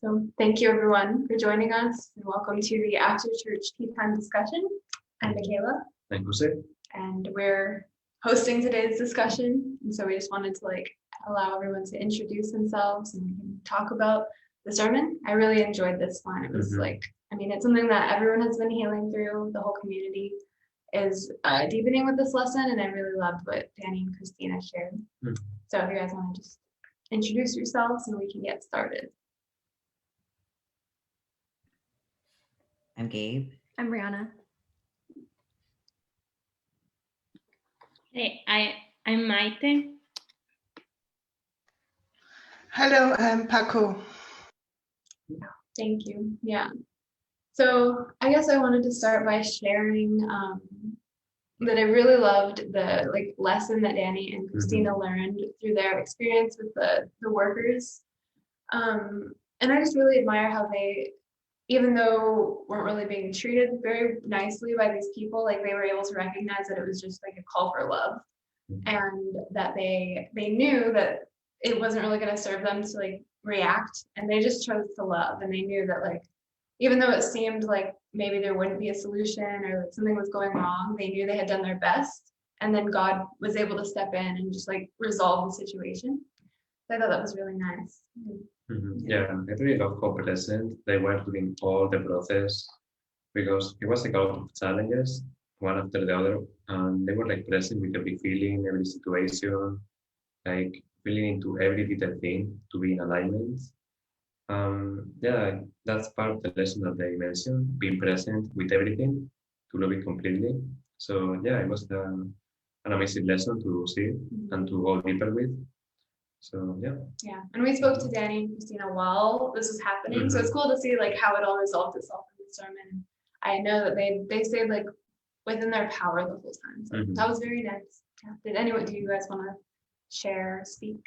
So thank you everyone for joining us and welcome to the After Church Tea Time discussion. I'm Michaela. I'm Jose. And we're hosting today's discussion. And so we just wanted to allow everyone to introduce themselves and we can talk about the sermon. I really enjoyed this one. It was it's something that everyone has been healing through. The whole community is deepening with this lesson. And I really loved what Danny and Christina shared. So if you guys want to just introduce yourselves and we can get started. I'm Gabe. I'm Brianna. Hey, I'm Maite. Hello, I'm Paco. Thank you. Yeah. So I guess I wanted to start by sharing that I really loved the lesson that Danny and Christina learned through their experience with the workers. And I just really admire how they, even though weren't really being treated very nicely by these people, they were able to recognize that it was just a call for love, and that they knew that it wasn't really going to serve them to react, and they just chose to love, and they knew that even though it seemed like maybe there wouldn't be a solution or something was going wrong, they knew they had done their best, and then God was able to step in and just resolve the situation. So I thought that was really nice. Yeah, I really love how present they were during all the process, because it was a lot of challenges, one after the other, and they were present with every feeling, every situation, feeling into every little thing to be in alignment. Yeah, that's part of the lesson that they mentioned, being present with everything to love it completely. So yeah, it was an amazing lesson to see and to go deeper with. So yeah, and we spoke to Danny and Christina while this was happening, so it's cool to see how it all resolved itself in the sermon. I know that they stayed within their power the whole time, so that was very nice. Yeah. Do you guys want to share, speak?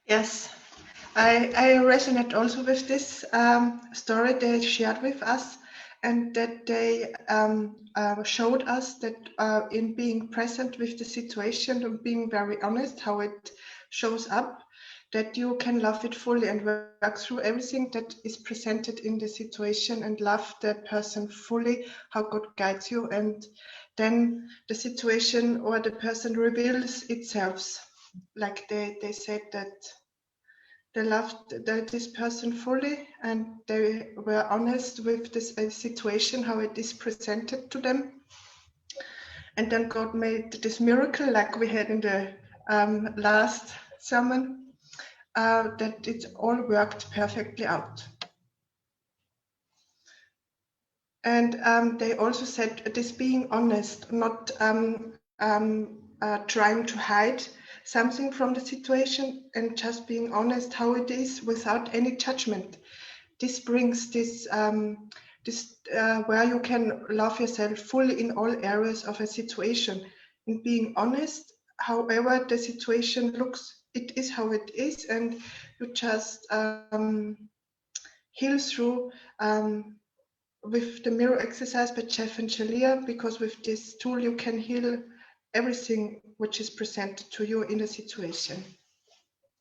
Yes, I resonate also with this story they shared with us, and that they showed us that in being present with the situation and being very honest how it shows up, that you can love it fully and work through everything that is presented in the situation and love that person fully, how God guides you, and then the situation or the person reveals itself. They said that they loved this person fully and they were honest with this situation, how it is presented to them. And then God made this miracle like we had in the last sermon, that it all worked perfectly out. And they also said this being honest, not trying to hide something from the situation, and just being honest how it is without any judgment. This brings this where you can love yourself fully in all areas of a situation. In being honest, however the situation looks, it is how it is, and you just heal through with the mirror exercise by Jeff and Shaleia, because with this tool you can heal everything which is presented to you in a situation.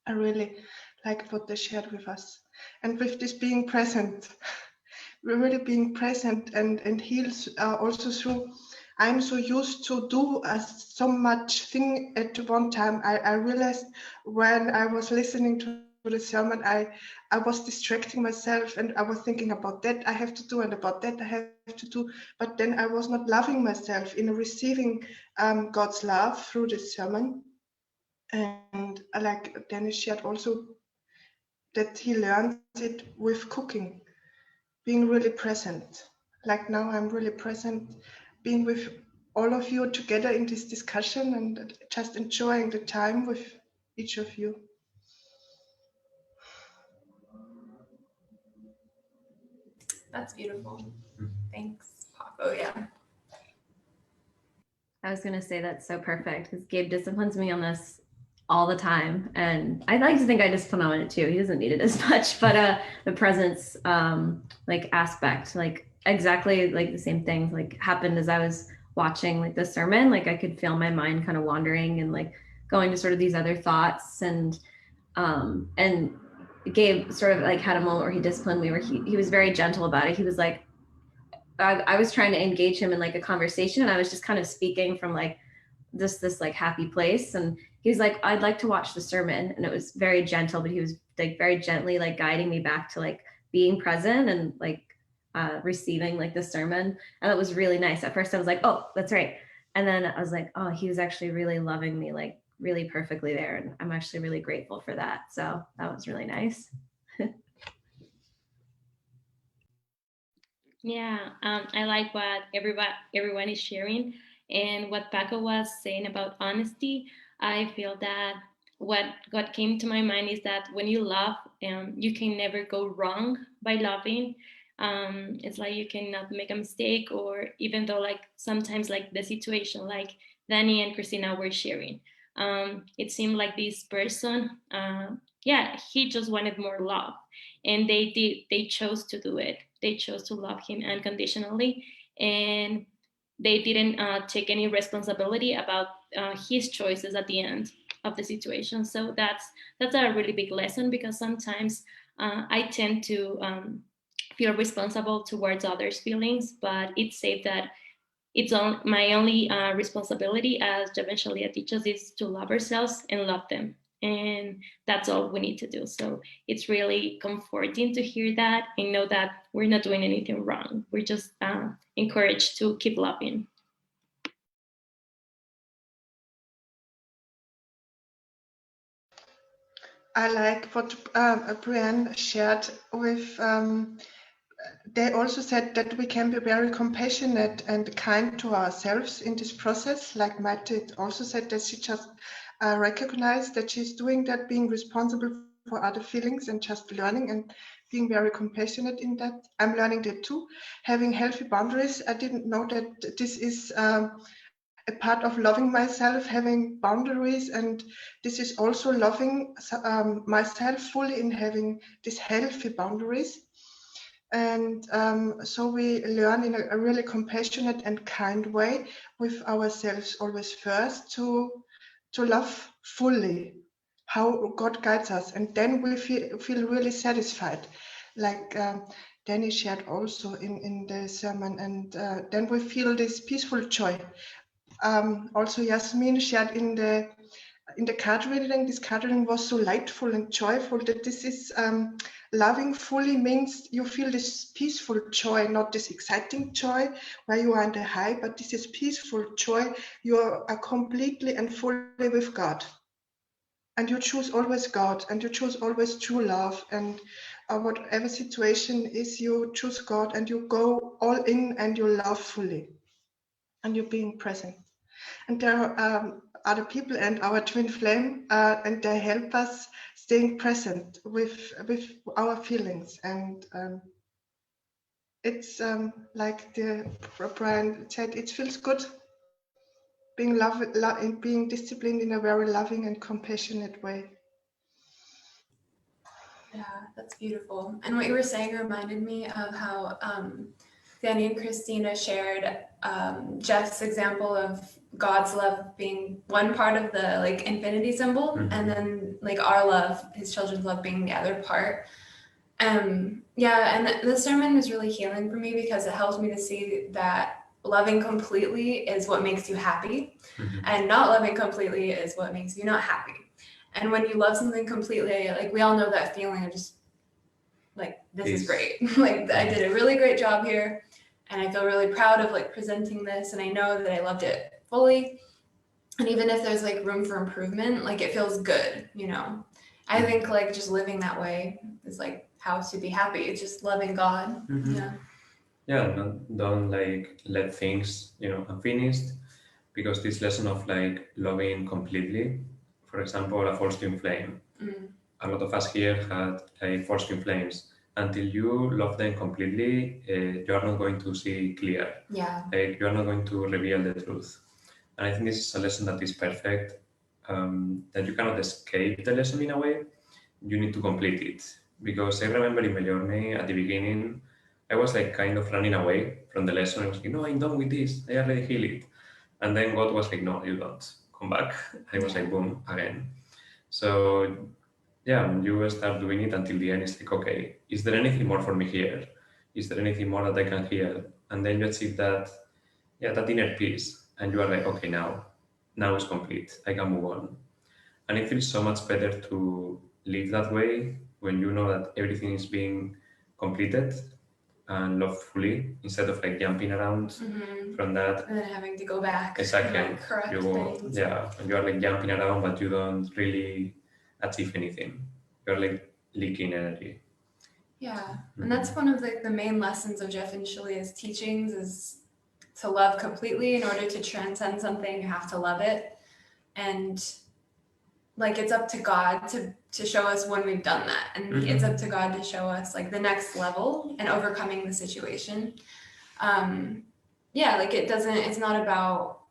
I really liked what they shared with us. And with this being present, we're really being present and heals also through, I'm so used to do so much thing at one time. I realized when I was listening to the sermon, I was distracting myself and I was thinking about that I have to do and about that I have to do, but then I was not loving myself in receiving God's love through this sermon. And like Dennis shared also, that he learned it with cooking, being really present. Like now I'm really present, being with all of you together in this discussion and just enjoying the time with each of you. That's beautiful. Thanks, Paco. Yeah. I was going to say that's so perfect because Gabe disciplines me on this all the time. And I'd like to think I discipline on it too. He doesn't need it as much, but the presence aspect, exactly the same things happened as I was watching the sermon. I could feel my mind kind of wandering and going to sort of these other thoughts and Gabe sort of like had a moment where he disciplined me, where he was very gentle about it. He was like, I was trying to engage him in like a conversation, and I was just kind of speaking from like this like happy place, and he was like, I'd like to watch the sermon, and it was very gentle, but he was like very gently like guiding me back to like being present and like receiving like the sermon, and it was really nice. At first I was like, oh, that's right, and then I was like, oh, he was actually really loving me like really perfectly there, and I'm actually really grateful for that. So that was really nice. Yeah, I like what everyone is sharing, and what Paco was saying about honesty. I feel that what came to my mind is that when you love, you can never go wrong by loving. It's like you cannot make a mistake, or even though like sometimes like the situation like Danny and Christina were sharing, it seemed like this person, yeah, he just wanted more love, and they chose to do it. They chose to love him unconditionally, and they didn't take any responsibility about his choices at the end of the situation. So that's a really big lesson, because sometimes I tend to feel responsible towards others' feelings, but it's safe that my only responsibility, as Javen teaches, is to love ourselves and love them. And that's all we need to do. So it's really comforting to hear that and know that we're not doing anything wrong. We're just encouraged to keep loving. I like what Brienne shared with. They also said that we can be very compassionate and kind to ourselves in this process. Like Maite also said that she just recognized that she's doing that, being responsible for other feelings and just learning and being very compassionate in that. I'm learning that too. Having healthy boundaries. I didn't know that this is a part of loving myself, having boundaries, and this is also loving myself fully in having these healthy boundaries. And so we learn in a really compassionate and kind way with ourselves always first to love fully how God guides us, and then we feel really satisfied, like Danny shared also in the sermon, and then we feel this peaceful joy. Also Yasmin shared in the card reading, this card reading was so lightful and joyful that this is loving fully means you feel this peaceful joy, not this exciting joy where you are on the high, but this is peaceful joy. You are completely and fully with God. And you choose always God, and you choose always true love. And whatever situation is, you choose God and you go all in and you love fully. And you're being present. And there are other people and our twin flame, and they help us staying present with our feelings. And it's like the Brian said, it feels good being being disciplined in a very loving and compassionate way. Yeah, that's beautiful. And what you were saying reminded me of how Danny and Christina shared Jeff's example of God's love being one part of the like infinity symbol, and then like our love, his children's love, being the other part. Yeah, and the sermon was really healing for me because it helps me to see that loving completely is what makes you happy, and not loving completely is what makes you not happy. And when you love something completely, like we all know that feeling of just like, this is great. Like I did a really great job here, and I feel really proud of like presenting this, and I know that I loved it fully. And even if there's like room for improvement, like it feels good, you know. I think like just living that way is like how to be happy. It's just loving God. Yeah. Yeah, don't like let things, unfinished, because this lesson of like loving completely, for example, a forced twin flame. A lot of us here had like forced twin flames. Until you love them completely, you are not going to see clear. Yeah. Like you are not going to reveal the truth. And I think this is a lesson that is perfect. That you cannot escape the lesson in a way. You need to complete it. Because I remember in my journey at the beginning, I was like kind of running away from the lesson. I was like, no, I'm done with this. I already healed it. And then God was like, no, you don't. Come back. And I was like, boom, again. So yeah, you will start doing it until the end. It's like, okay, is there anything more for me here? Is there anything more that I can hear? And then you achieve that, yeah, that inner peace, and you are like, okay, now it's complete. I can move on. And it feels so much better to live that way when you know that everything is being completed and loved fully instead of like jumping around from that. And then having to go back Exactly. and like correct You things. yeah, and you are like jumping around, but you don't really achieve anything. You're like leaking energy. Yeah, and that's one of like the main lessons of Jeff and Shalea's teachings is to love completely. In order to transcend something, you have to love it, and like it's up to God to show us when we've done that, and it's up to God to show us like the next level and overcoming the situation. Yeah, like it's not about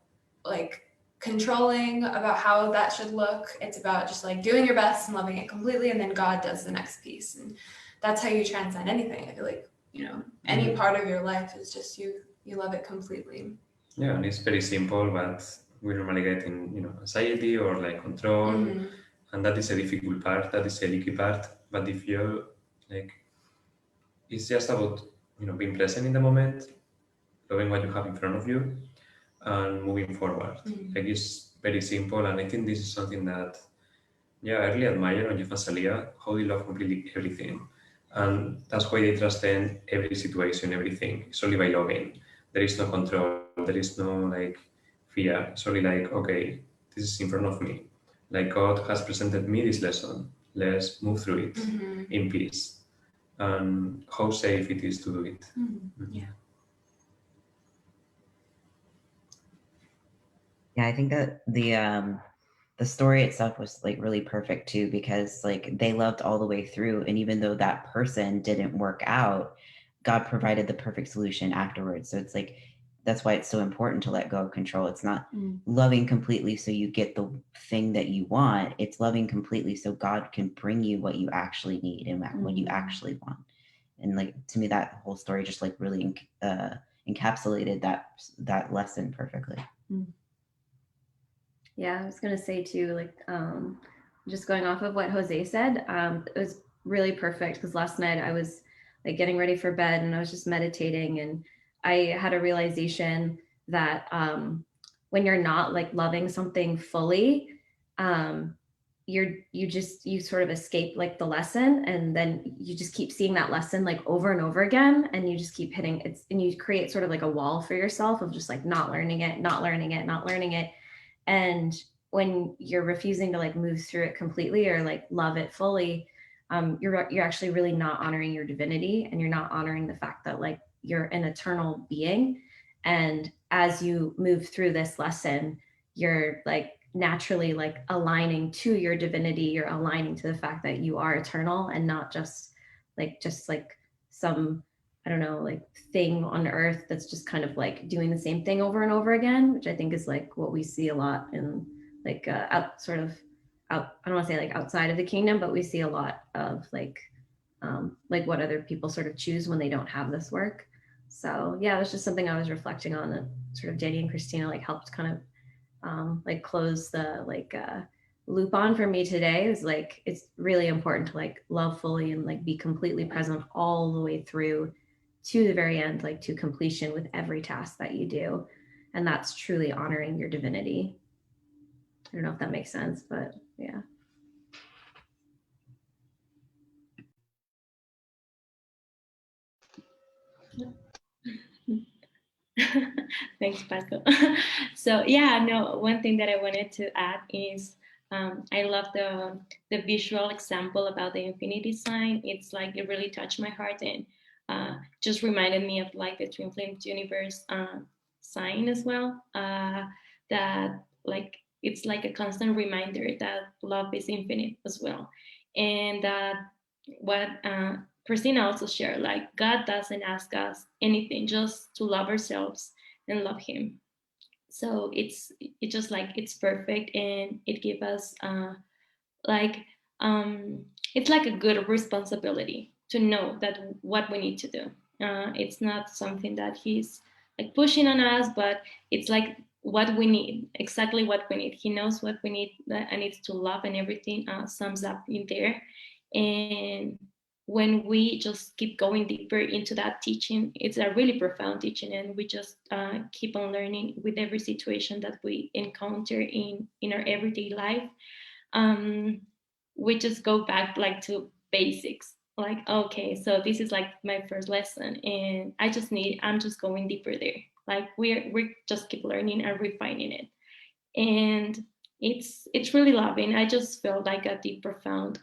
like controlling about how that should look. It's about just like doing your best and loving it completely, and then God does the next piece, and that's how you transcend anything. I feel like, you know, any part of your life is just you love it completely. Yeah, and it's very simple, but we normally get in, anxiety or like control, and that is a difficult part. That is a leaky part. But if you like, it's just about being present in the moment, loving what you have in front of you, and moving forward. Like it's very simple, and I think this is something that I really admire on Jeff and Shaleia, how they love completely everything. And that's why they transcend every situation, everything. It's only by loving. There is no control, there is no like fear. It's only like, okay, this is in front of me. Like God has presented me this lesson. Let's move through it in peace. And how safe it is to do it. Yeah. Yeah, I think that the story itself was like really perfect too, because like they loved all the way through, and even though that person didn't work out, God provided the perfect solution afterwards. So it's like that's why it's so important to let go of control. It's not loving completely so you get the thing that you want. It's loving completely so God can bring you what you actually need and what you actually want. And like to me, that whole story just like really encapsulated that lesson perfectly. Yeah, I was gonna say too, like just going off of what Jose said, it was really perfect because last night I was like getting ready for bed and I was just meditating, and I had a realization that when you're not like loving something fully, you sort of escape like the lesson, and then you just keep seeing that lesson like over and over again, and you just keep hitting it, and you create sort of like a wall for yourself of just like not learning it, not learning it, not learning it. And when you're refusing to like move through it completely or like love it fully, you're actually really not honoring your divinity, and you're not honoring the fact that like you're an eternal being. And as you move through this lesson, you're like naturally like aligning to your divinity. You're aligning to the fact that you are eternal and not just like some, I don't know, like thing on earth that's just kind of like doing the same thing over and over again, which I think is like what we see a lot in like I don't want to say like outside of the kingdom, but we see a lot of like what other people sort of choose when they don't have this work. So yeah, it was just something I was reflecting on that sort of Danny and Christina like helped kind of like close the loop on for me today. It was like it's really important to like love fully and like be completely present all the way through to the very end, like to completion with every task that you do. And that's truly honoring your divinity. I don't know if that makes sense, but yeah. Thanks, Paco. So yeah, no, one thing that I wanted to add is I love the visual example about the infinity sign. It's like it really touched my heart and just reminded me of like the twin flames universe sign as well. That like it's like a constant reminder that love is infinite as well, and that what Christina also shared, like God doesn't ask us anything, just to love ourselves and love Him. So it's just like it's perfect, and it gives us like it's like a good responsibility to know that what we need to do. It's not something that He's like pushing on us, but it's like what we need, exactly what we need. He knows what we need, and it's to love, and everything sums up in there. And when we just keep going deeper into that teaching, it's a really profound teaching, and we just keep on learning with every situation that we encounter in our everyday life. We just go back like to basics, like, okay, so this is like my first lesson, and I'm just going deeper there. Like we just keep learning and refining it, and it's really loving. I just felt like a deep, profound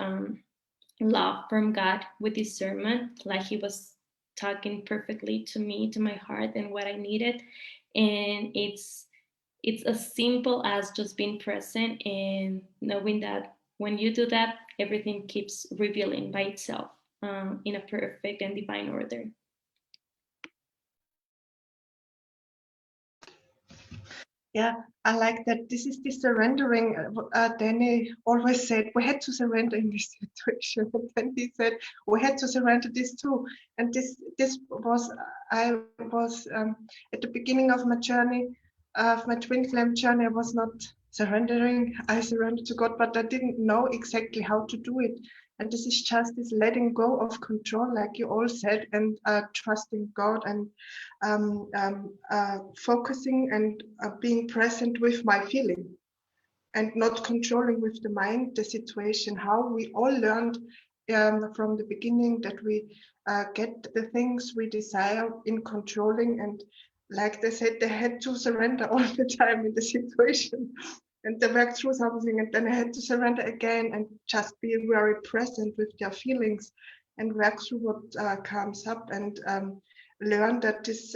love from God with this sermon. Like he was talking perfectly to me, to my heart, and what I needed. And it's as simple as just being present and knowing that when you do that, everything keeps revealing by itself in a perfect and divine order. Yeah, I like that. This is the surrendering. Danny always said we had to surrender in this situation, and then he said we had to surrender this too. And this was I was at the beginning of my journey, of my twin flame journey. I was not surrendering. I surrendered to God, but I didn't know exactly how to do it. And this is just this letting go of control, like you all said, and trusting God, and focusing and being present with my feeling, and not controlling with the mind the situation. How we all learned from the beginning that we get the things we desire in controlling, and like they said, they had to surrender all the time in the situation. And they worked through something, and then I had to surrender again and just be very present with their feelings and work through what comes up, and learn that this,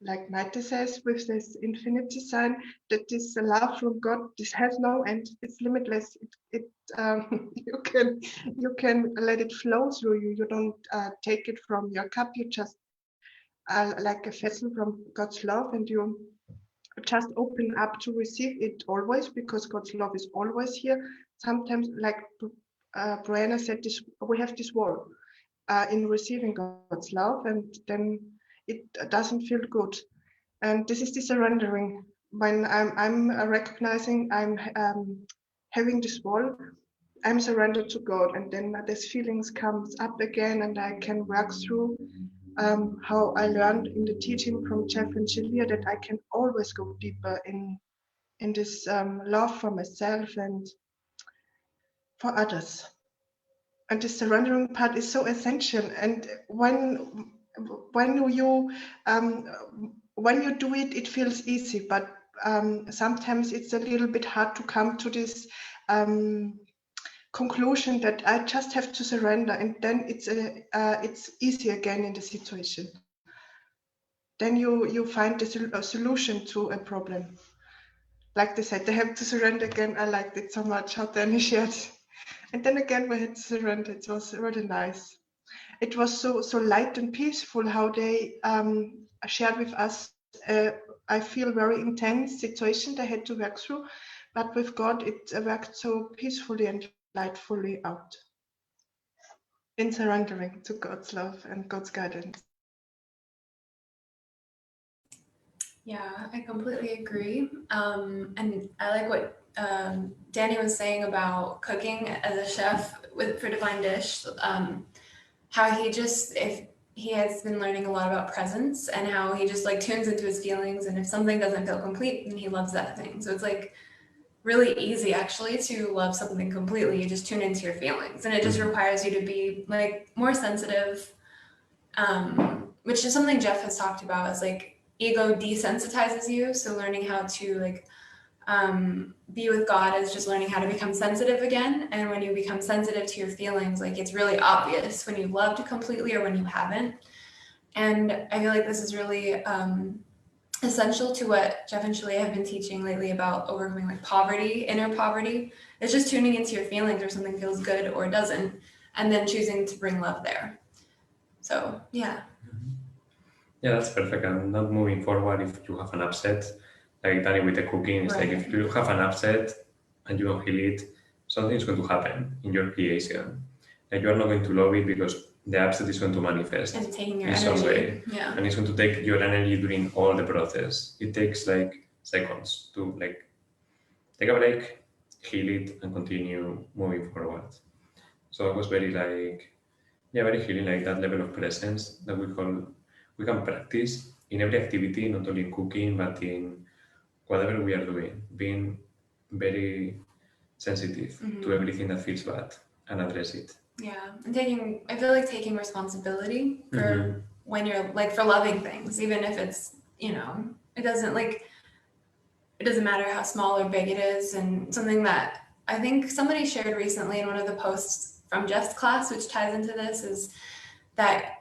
like Maite says, with this infinity sign, that this love from God, this has no end. It's limitless. You can let it flow through you. You don't take it from your cup. You just like a vessel from God's love, and you just open up to receive it always, because God's love is always here. Sometimes, like Brianna said, we have this wall in receiving God's love, and then it doesn't feel good. And this is the surrendering. When I'm recognizing I'm having this wall, I'm surrendered to God, and then these feelings comes up again, and I can work through how I learned in the teaching from Jeff and Shaleia, that I can always go deeper in this love for myself and for others. And the surrendering part is so essential. And when you do it, it feels easy, but sometimes it's a little bit hard to come to this conclusion that I just have to surrender, and then it's easy again in the situation. Then you find a solution to a problem. Like they said, they have to surrender again. I liked it so much how Danny shared. And then again, we had to surrender. It was really nice. It was so light and peaceful how they shared with us. I feel very intense situation they had to work through, but with God, it worked so peacefully and lightfully out. In surrendering to God's love and God's guidance. Yeah, I completely agree. And I like what Danny was saying about cooking as a chef for Divine Dish. How if he has been learning a lot about presence, and how he just like tunes into his feelings, and if something doesn't feel complete, then he loves that thing. So it's like really easy actually to love something completely. You just tune into your feelings, and it just requires you to be like more sensitive, which is something Jeff has talked about, is like ego desensitizes you. So learning how to like be with God is just learning how to become sensitive again. And when you become sensitive to your feelings, like it's really obvious when you've loved completely or when you haven't. And I feel like this is really essential to what Jeff and Shaleia have been teaching lately about overcoming like poverty, inner poverty. It's just tuning into your feelings, or something feels good or it doesn't, and then choosing to bring love there. So yeah. Yeah, that's perfect. And not moving forward if you have an upset, like Danny with the cooking. It's like if you have an upset and you don't heal it, something's going to happen in your creation. Like you are not going to love it, because the upset is going to manifest and taking your in energy. some way. Yeah. And it's going to take your energy during all the process. It takes like seconds to like take a break, heal it, and continue moving forward. So it was very like, yeah, very healing, like that level of presence that we can practice in every activity, not only in cooking, but in whatever we are doing, being very sensitive to everything that feels bad and address it. Yeah, and I feel like taking responsibility for when you're like for loving things, even if it's, it doesn't matter how small or big it is. And something that I think somebody shared recently in one of the posts from Jeff's class, which ties into this, is that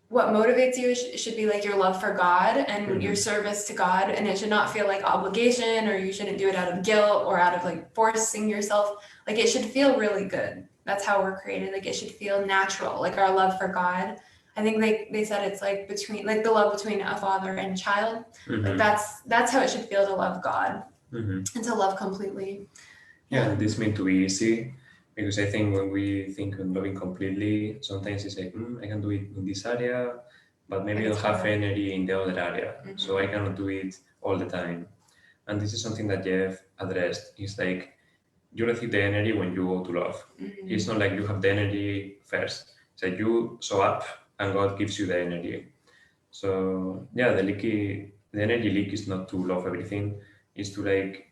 what motivates you should be like your love for God and your service to God. And it should not feel like obligation, or you shouldn't do it out of guilt or out of like forcing yourself. Like it should feel really good. That's how we're created. Like it should feel natural, like our love for God. I think they said it's like between like the love between a father and child. Like that's how it should feel to love God and to love completely. Yeah, and this meant to be easy, because I think when we think on loving completely, sometimes it's like, I can do it in this area, but maybe I don't have energy in the other area, so I cannot do it all the time. And this is something that Jeff addressed. It's like you receive the energy when you go to love. It's not like you have the energy first. It's like you show up and God gives you the energy. So yeah, the energy leak is not to love everything. It's to like,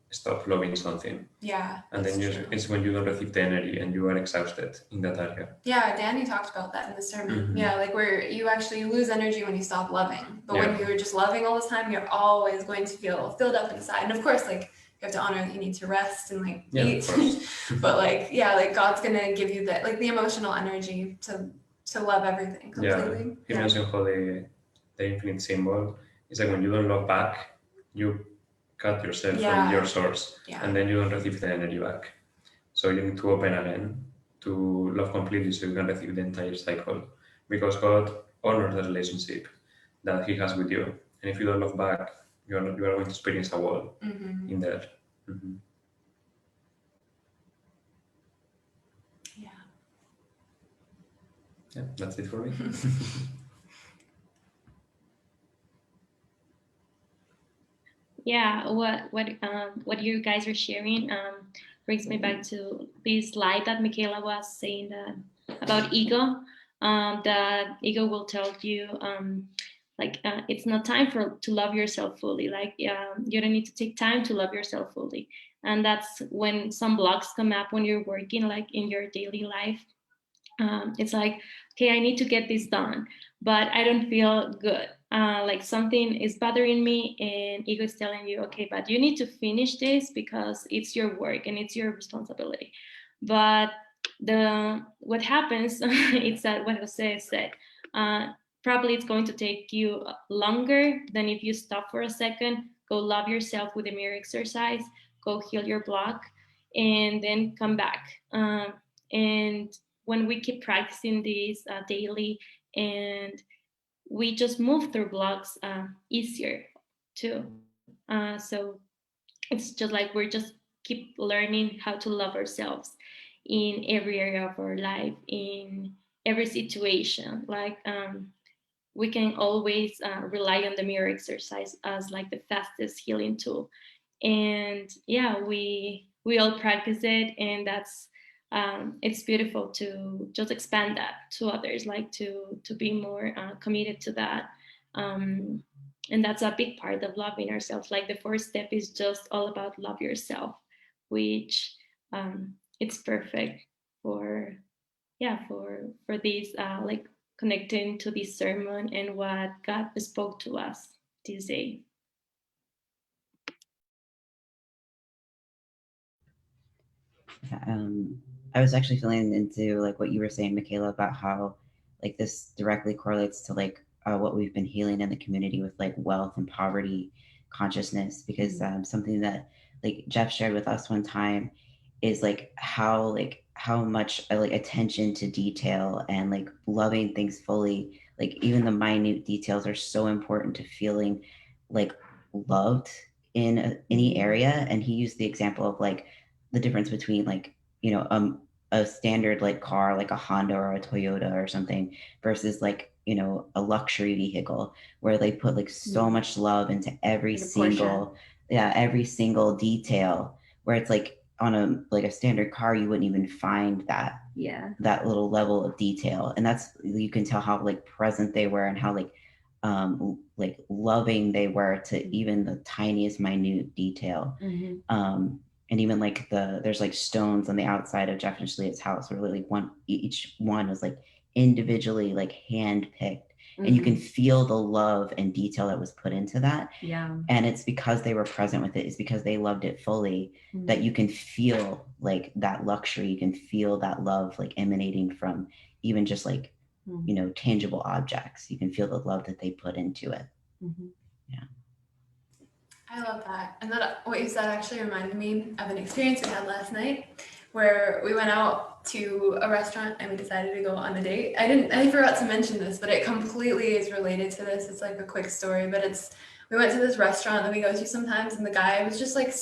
stop loving something. Yeah. And then it's when you don't receive the energy and you are exhausted in that area. Yeah, Danny talked about that in the sermon. Yeah, like where you actually lose energy when you stop loving. But when you're just loving all the time, you're always going to feel filled up inside. And of course, like you have to honor that you need to rest and like eat. But like, like God's gonna give you that like the emotional energy to love everything completely. He mentioned how the infinite symbol is like when you don't love back, you cut yourself from your source, and then you don't receive the energy back. So you need to open again to love completely, so you can receive the entire cycle, because God honors the relationship that He has with you. And if you don't love back, you are going to experience a wall in there. Yeah, that's it for me. Yeah, what you guys are sharing brings me back to this slide that Michaela was saying about ego. That ego will tell you it's not time to love yourself fully. Like you don't need to take time to love yourself fully, and that's when some blocks come up when you're working like in your daily life. It's like, okay, I need to get this done, but I don't feel good. Like something is bothering me, and ego is telling you, okay, but you need to finish this because it's your work and it's your responsibility. But what happens it's that what Jose said, probably it's going to take you longer than if you stop for a second, go love yourself with a mirror exercise, go heal your block, and then come back. And when we keep practicing this daily, and we just move through blocks easier too. So it's just like we're just keep learning how to love ourselves in every area of our life, in every situation. Like we can always rely on the mirror exercise as like the fastest healing tool. And yeah, we all practice it, and that's it's beautiful to just expand that to others, like to be more committed to that. And that's a big part of loving ourselves. Like the first step is just all about love yourself, which it's perfect for this like connecting to this sermon and what God spoke to us this day. I was actually feeling into like what you were saying, Michaela, about how like this directly correlates to like what we've been healing in the community with like wealth and poverty consciousness, because something that like Jeff shared with us one time is like how much like attention to detail and like loving things fully, like even the minute details are so important to feeling like loved in any area. And he used the example of like the difference between like a standard like car, like a Honda or a Toyota or something, versus like, you know, a luxury vehicle where they put like so much love into every single, every single detail, where it's like on a standard car, you wouldn't even find that little level of detail. And that's, you can tell how like present they were and how like loving they were to even the tiniest minute detail. And even like there's like stones on the outside of Jeff and Shalea's house where like each one was like individually like hand picked, and you can feel the love and detail that was put into that. And it's because they were present with it, it's because they loved it fully, that you can feel like that luxury, you can feel that love like emanating from even just like, you know, tangible objects. You can feel the love that they put into it. Yeah. I love that. And that what you said actually reminded me of an experience we had last night where we went out to a restaurant and we decided to go on a date. I forgot to mention this, but it completely is related to this. It's like a quick story, but we went to this restaurant that we go to sometimes, and the guy was just like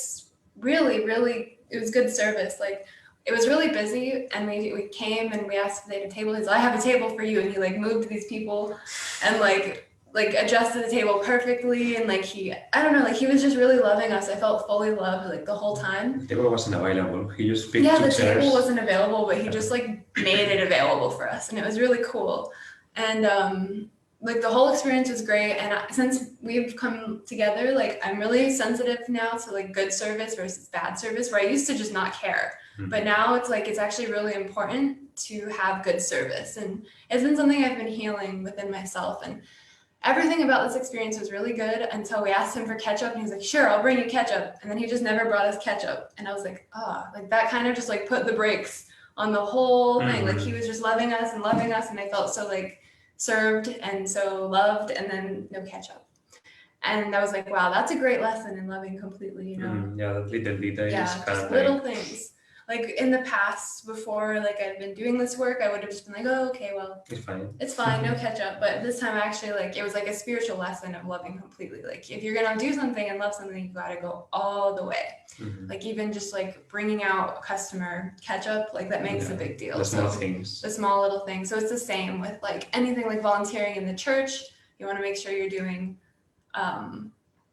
really, really, it was good service. Like it was really busy, and we came and we asked if they had a table. He's like, I have a table for you. And he like moved these people and like adjusted the table perfectly, and like I don't know, like he was just really loving us. I felt fully loved like the whole time. The table wasn't available. He just picked the two chairs. table wasn't available, but he just like made it available for us, and it was really cool. And like the whole experience was great. And since we've come together, like I'm really sensitive now to like good service versus bad service, where I used to just not care. But now it's like it's actually really important to have good service, and it's been something I've been healing within myself. And everything about this experience was really good until we asked him for ketchup, and he's like, sure, I'll bring you ketchup. And then he just never brought us ketchup. And I was like, like that kind of just like put the brakes on the whole thing. Like he was just loving us. And I felt so like served and so loved, and then no ketchup. And I was like, wow, that's a great lesson in loving completely, you know? Yeah, that little details. Yeah, just little things. Like in the past, before like I've been doing this work, I would have just been like, oh, okay, well, it's fine, no ketchup. But this time actually, like it was like a spiritual lesson of loving completely. Like if you're gonna do something and love something, you gotta go all the way. Like even just like bringing out a customer ketchup, like that makes a big deal. The small things. The small little things. So it's the same with like anything like volunteering in the church. You want to make sure you're doing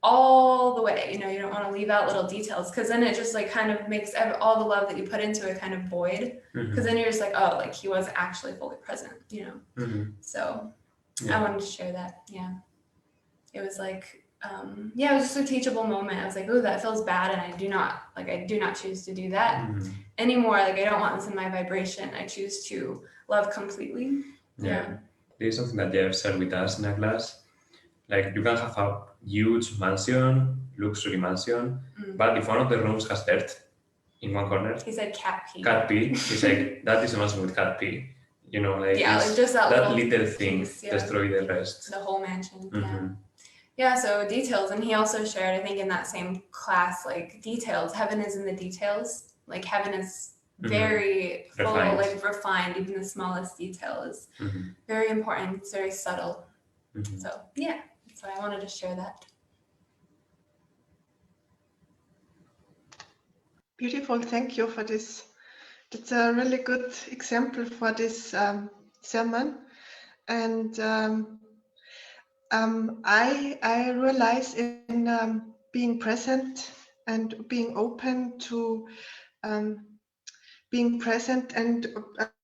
all the way, you know, you don't want to leave out little details, because then it just like kind of makes all the love that you put into it kind of void, because then you're just like, oh, like he was actually fully present, you know. So I wanted to share that. It was like it was just a teachable moment. I was like, oh, that feels bad, and I do not choose to do that anymore. Like I don't want this in my vibration. I choose to love completely. There is something that Jeff said with us in a class. Like you can have a huge mansion, luxury mansion, but if one of the rooms has dirt in one corner, he said cat pee. Cat pee. He's like, that is a mansion with cat pee. You know, like like just that little thing destroy the rest. The whole mansion. So details. And he also shared, I think in that same class, like details. Heaven is in the details. Like heaven is very full, like refined. Even the smallest detail is very important. It's very subtle. So I wanted to share that. Beautiful, thank you for this. That's a really good example for this sermon. And I realize in being present and being open to being present and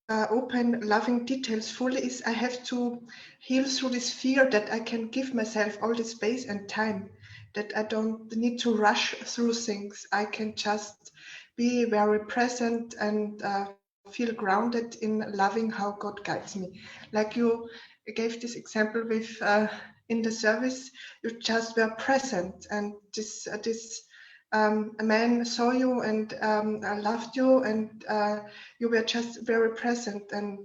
open, loving details fully is I have to heal through this fear that I can give myself all the space and time, that I don't need to rush through things. I can just be very present and feel grounded in loving how God guides me. Like you gave this example with in the service, you just were present, and this a man saw you and loved you, and you were just very present. And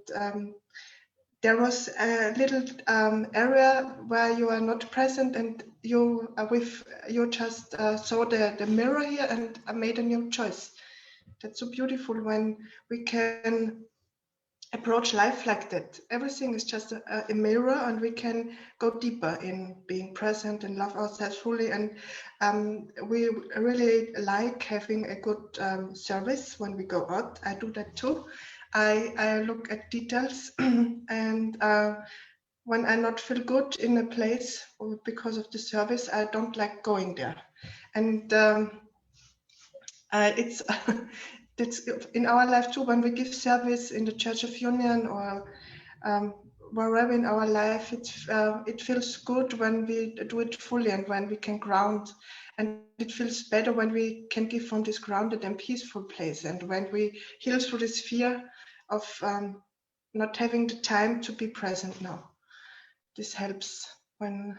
there was a little area where you are not present, and you just saw the mirror here and made a new choice. That's so beautiful when we can approach life like that. Everything is just a mirror, and we can go deeper in being present and love ourselves fully. And we really like having a good service when we go out. I do that too. I look at details and when I not feel good in a place or because of the service, I don't like going there. And it's it's in our life too, when we give service in the Church of Union or wherever in our life, it feels good when we do it fully and when we can ground. And it feels better when we can give from this grounded and peaceful place, and when we heal through this fear of not having the time to be present now. This helps when,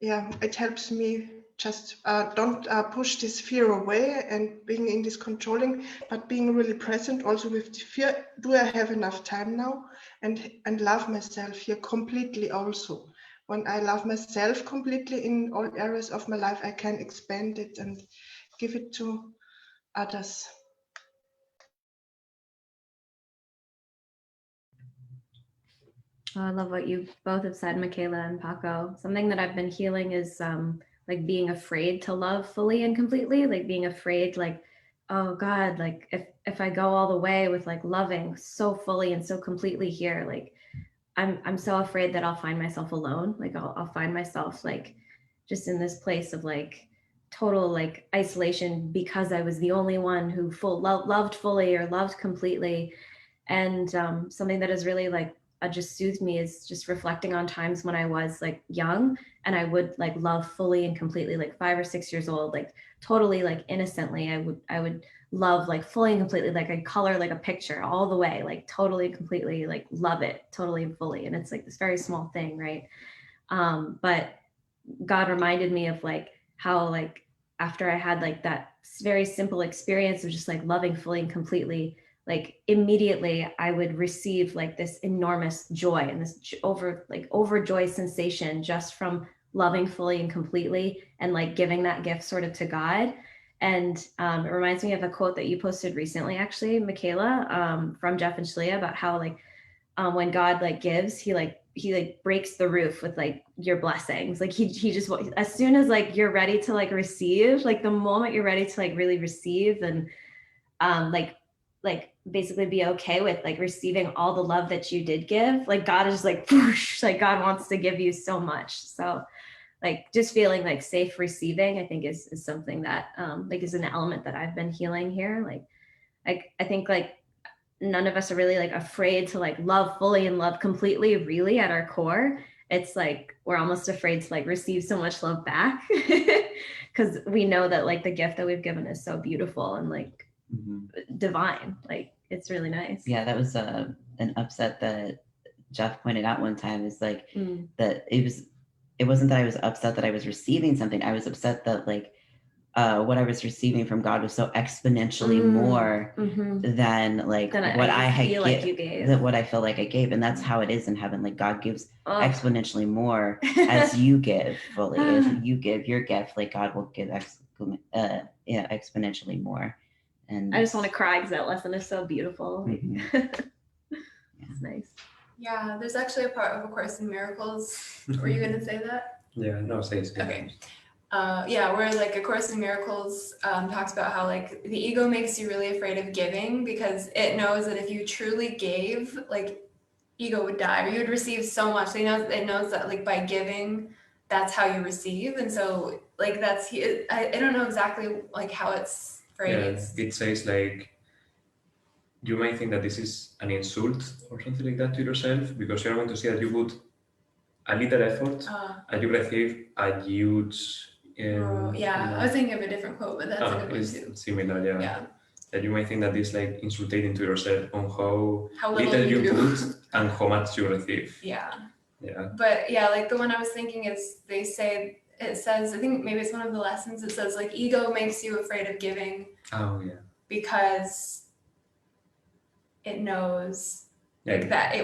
yeah, it helps me just don't push this fear away and being in this controlling, but being really present also with the fear. Do I have enough time now? And love myself here completely also. When I love myself completely in all areas of my life, I can expand it and give it to others. Oh, I love what you both have said, Michaela and Paco. Something that I've been healing is like being afraid to love fully and completely, like being afraid, like, oh God, like if I go all the way with like loving so fully and so completely here, like I'm so afraid that I'll find myself alone. Like I'll find myself like just in this place of like total like isolation because I was the only one who loved fully or loved completely. And something that is really like just soothed me is just reflecting on times when I was like young and I would like love fully and completely, like 5 or 6 years old, like totally like innocently. I would love like fully and completely, like I'd color like a picture all the way, like totally completely, like love it totally and fully. And it's like this very small thing, right? But God reminded me of like how like after I had like that very simple experience of just like loving fully and completely, like immediately I would receive like this enormous joy and this overjoy sensation just from loving fully and completely and like giving that gift sort of to God. And it reminds me of a quote that you posted recently, actually, Michaela, from Jeff and Shaleia, about how like when God like gives, he like breaks the roof with like your blessings. Like he just, as soon as like you're ready to like receive, like the moment you're ready to like really receive and like basically be okay with like receiving all the love that you did give, like God is just like whoosh, like God wants to give you so much. So like just feeling like safe receiving, I think is something that like is an element that I've been healing here. Like I think like none of us are really like afraid to like love fully and love completely, really at our core. It's like we're almost afraid to like receive so much love back because we know that like the gift that we've given is so beautiful and like divine. Like it's really nice. Yeah, that was an upset that Jeff pointed out one time, is like that it wasn't that I was upset that I was receiving something. I was upset that like what I was receiving from God was so exponentially more than like Than what I had feel like you gave. than what I feel like I gave. And that's how it is in heaven. Like God gives exponentially more as you give fully. As you give your gift, like God will give exponentially more. And I just want to cry because that lesson is so beautiful. It's nice. Yeah, there's actually a part of A Course in Miracles. Were you going to say that? Yeah, no, say it. Okay. Yeah, where like A Course in Miracles talks about how like the ego makes you really afraid of giving because it knows that if you truly gave, like ego would die or you would receive so much. It knows that like by giving, that's how you receive. And so like I don't know exactly like how it's phrased. Yeah, it says like you might think that this is an insult or something like that to yourself because you're going to see that you put a little effort and you receive a huge. I was thinking of a different quote, but that's a good one too. Similar, yeah. That you might think that this like insulting to yourself on how little little you put and how much you receive. Yeah. Yeah. But yeah, like the one I was thinking is it says, I think maybe it's one of the lessons, it says like ego makes you afraid of giving. Oh yeah. Because it knows like that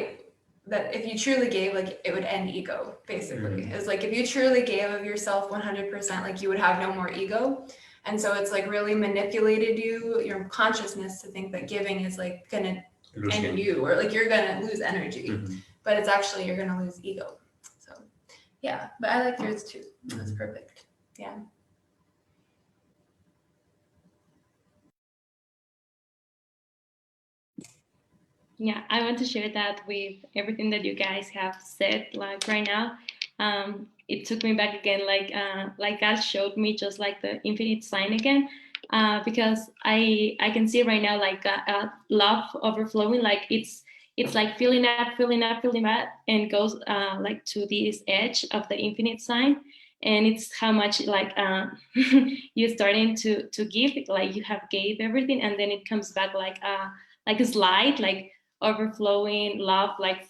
if you truly gave, like it would end ego, basically. It's like if you truly gave of yourself 100%, like you would have no more ego. And so it's like really manipulated your consciousness to think that giving is like gonna end you or like you're gonna lose energy. But it's actually you're gonna lose ego. So yeah, but I like yours too. That's perfect. Yeah. yeah, I want to share that with everything that you guys have said, like right now. It took me back again, like God showed me just like the infinite sign again, because I can see right now like love overflowing, like it's like filling up, filling up, filling up, and goes like to this edge of the infinite sign, and it's how much like you're starting to give, like you have gave everything, and then it comes back like a slide, like overflowing love, like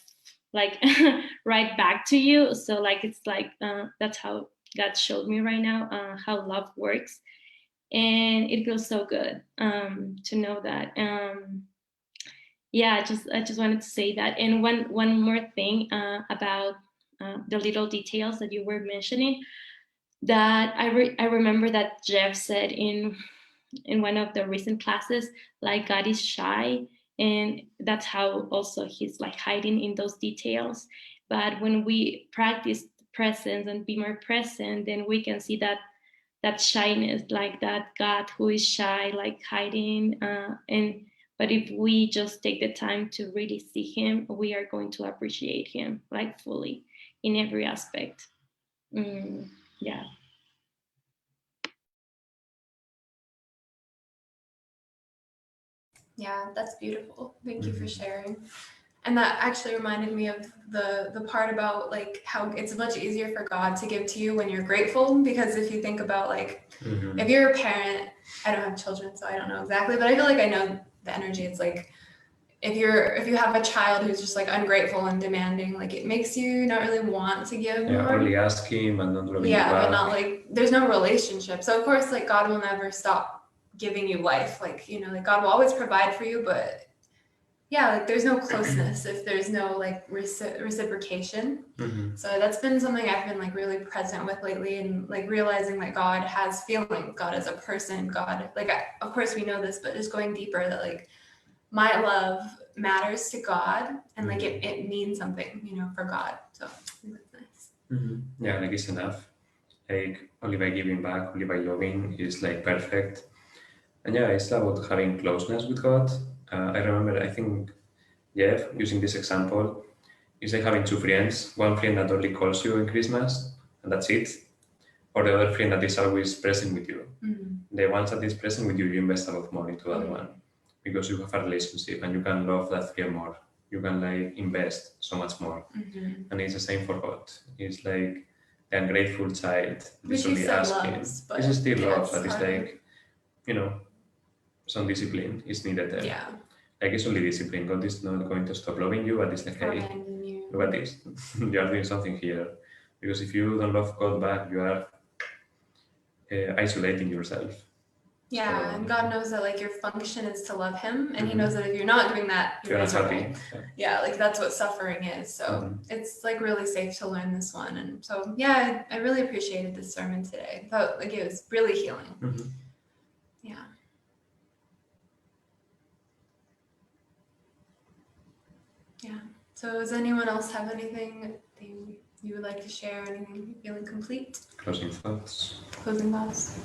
right back to you. So like it's like that's how God showed me right now how love works, and it feels so good to know that. Yeah, I just wanted to say that. And one more thing about the little details that you were mentioning, that I remember that Jeff said in one of the recent classes, like God is shy, and that's how also he's like hiding in those details. But when we practice presence and be more present, then we can see that shyness, like that God who is shy, like hiding. And but if we just take the time to really see him, we are going to appreciate him like fully in every aspect. Yeah. Yeah, that's beautiful. Thank you for sharing. And that actually reminded me of the part about like how it's much easier for God to give to you when you're grateful, because if you think about like if you're a parent, I don't have children, so I don't know exactly, but I feel like I know the energy. It's like if you have a child who's just like ungrateful and demanding, like it makes you not really want to give more. Only ask him and not loving Yeah, you but back. not like there's no relationship. So of course, like God will never stop giving you life. Like, you know, like God will always provide for you, but yeah, like there's no closeness if there's no like reciprocation. So that's been something I've been like really present with lately, and like realizing that God has feelings, God is a person, God, like of course we know this, but just going deeper, that like my love matters to God, and like it means something, you know, for God. So I think that's nice. Yeah, like it's enough. Like only by giving back, only by loving is like perfect. And yeah, it's about having closeness with God. I remember, I think, Jeff, using this example, is like having two friends. One friend that only calls you on Christmas, and that's it. Or the other friend that is always present with you. The ones that is present with you, you invest a lot more into that one, because you have a relationship and you can love that friend more. You can like invest so much more. And it's the same for God. It's like the ungrateful child Which is he only said asking. loves, but It's still yeah, love, it's but it's harder. like, you know, some discipline is needed there. Yeah. Like it's only discipline. God is not going to stop loving you, but it's like, hey, Abandon you. look at this. You are doing something here. Because if you don't love God back, you are isolating yourself. Yeah, So, and God knows that like your function is to love him, and he knows that if you're not doing that, you're you're not miserable. happy. Yeah, like that's what suffering is. So it's like really safe to learn this one. And so yeah, I really appreciated this sermon today. I thought like it was really healing. Yeah. Yeah. So does anyone else have anything you would like to share? Anything feeling complete? Closing thoughts. Closing thoughts.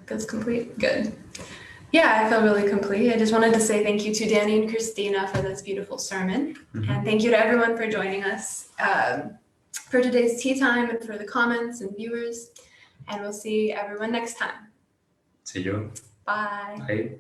Feels complete. Good. Yeah, I feel really complete. I just wanted to say thank you to Danny and Christina for this beautiful sermon. And thank you to everyone for joining us for today's tea time, and for the comments and viewers. And we'll see everyone next time. See you. Bye. Bye.